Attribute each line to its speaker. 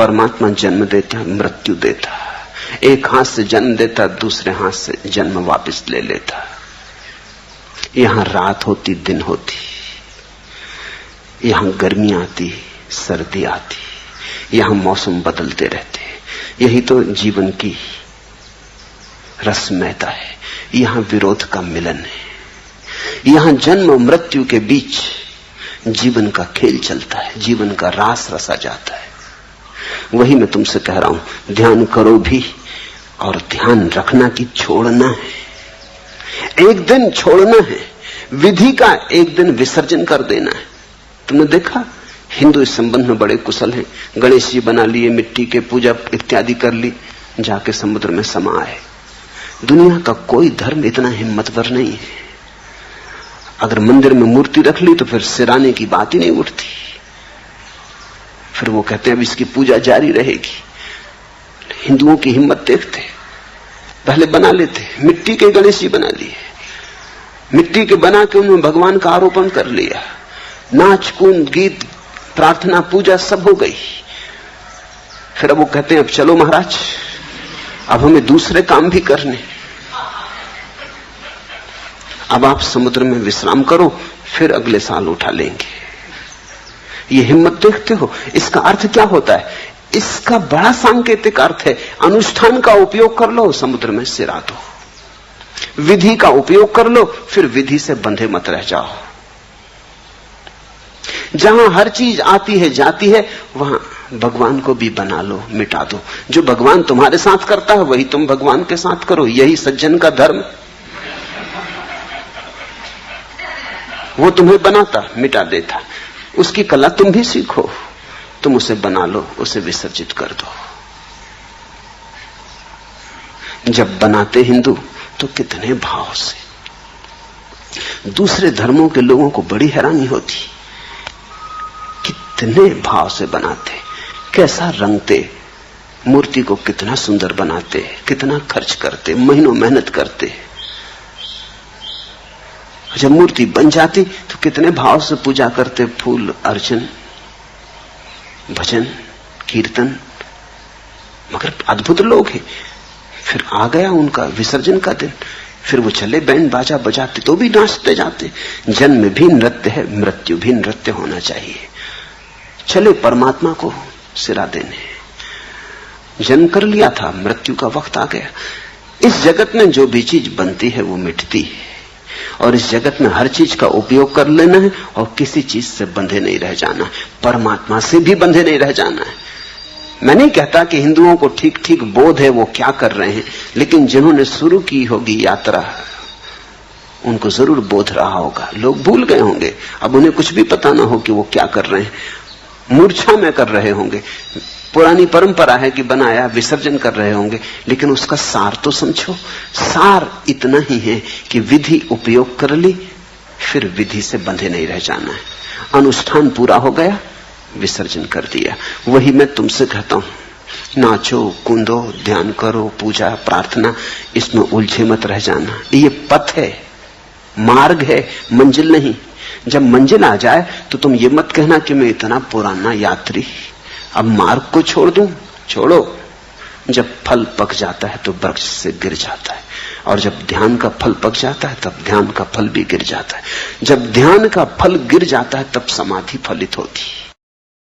Speaker 1: परमात्मा जन्म देता, मृत्यु देता। एक हाथ से जन्म देता, दूसरे हाथ से जन्म वापस ले लेता। यहां रात होती, दिन होती, यहां गर्मी आती, सर्दी आती, यहां मौसम बदलते रहते। यही तो जीवन की रसमयता है। यहां विरोध का मिलन है। यहां जन्म मृत्यु के बीच जीवन का खेल चलता है, जीवन का रास रसा जाता है। वही मैं तुमसे कह रहा हूं, ध्यान करो भी और ध्यान रखना कि छोड़ना है। एक दिन छोड़ना है, विधि का एक दिन विसर्जन कर देना है। तुमने देखा, हिंदू इस संबंध में बड़े कुशल हैं। गणेश जी बना लिए, मिट्टी के पूजा इत्यादि कर ली, जाके समुद्र में समा आए। दुनिया का कोई धर्म इतना हिम्मतवर नहीं है। अगर मंदिर में मूर्ति रख ली तो फिर सिराने की बात ही नहीं उठती। फिर वो कहते हैं अब इसकी पूजा जारी रहेगी। हिंदुओं की हिम्मत देखते, पहले बना लेते, मिट्टी के गणेश जी बना लिए, मिट्टी के बना के उन्होंने भगवान का आरोपण कर लिया। नाच कूद गीत प्रार्थना पूजा सब हो गई। फिर अब वो कहते हैं अब चलो महाराज, अब हमें दूसरे काम भी करने, अब आप समुद्र में विश्राम करो, फिर अगले साल उठा लेंगे। ये हिम्मत देखते हो? इसका अर्थ क्या होता है? इसका बड़ा सांकेतिक अर्थ है, अनुष्ठान का उपयोग कर लो, समुद्र में सिरा दो। विधि का उपयोग कर लो, फिर विधि से बंधे मत रह जाओ। जहां हर चीज आती है जाती है, वहां भगवान को भी बना लो, मिटा दो। जो भगवान तुम्हारे साथ करता है वही तुम भगवान के साथ करो। यही सज्जन का धर्म। वो तुम्हें बनाता, मिटा देता, उसकी कला तुम भी सीखो। तुम उसे बना लो, उसे विसर्जित कर दो। जब बनाते हिंदू तो कितने भाव से। दूसरे धर्मों के लोगों को बड़ी हैरानी होती, कितने भाव से बनाते, कैसा रंगते, मूर्ति को कितना सुंदर बनाते, कितना खर्च करते, महीनों मेहनत करते। जब मूर्ति बन जाती तो कितने भाव से पूजा करते, फूल अर्चन भजन कीर्तन। मगर अद्भुत लोग हैं। फिर आ गया उनका विसर्जन का दिन, फिर वो चले बैंड बाजा बजाते तो भी नाचते जाते। जन्म भी नृत्य है, मृत्यु भी नृत्य होना चाहिए। चले परमात्मा को सिरा देने। जन्म कर लिया था, मृत्यु का वक्त आ गया। इस जगत में जो भी चीज बनती है वो मिटती है, और इस जगत में हर चीज का उपयोग कर लेना है और किसी चीज से बंधे नहीं रह जाना है। परमात्मा से भी बंधे नहीं रह जाना है। मैं नहीं कहता कि हिंदुओं को ठीक ठीक बोध है वो क्या कर रहे हैं, लेकिन जिन्होंने शुरू की होगी यात्रा उनको जरूर बोध रहा होगा। लोग भूल गए होंगे, अब उन्हें कुछ भी पता ना हो कि वो क्या कर रहे हैं, मूर्छा में कर रहे होंगे। पुरानी परंपरा है कि बनाया विसर्जन कर रहे होंगे, लेकिन उसका सार तो समझो। सार इतना ही है कि विधि उपयोग कर ली, फिर विधि से बंधे नहीं रह जाना है। अनुष्ठान पूरा हो गया, विसर्जन कर दिया। वही मैं तुमसे कहता हूं, नाचो कूदो, ध्यान करो, पूजा प्रार्थना, इसमें उलझे मत रह जाना। ये पथ है, मार्ग है, मंजिल नहीं। जब मंजिल आ जाए तो तुम ये मत कहना कि मैं इतना पुराना यात्री, अब मार्ग को छोड़ दूं। छोड़ो। जब फल पक जाता है तो वृक्ष से गिर जाता है, और जब ध्यान का फल पक जाता है तब ध्यान का फल भी गिर जाता है। जब ध्यान का फल गिर जाता है तब समाधि फलित होती है।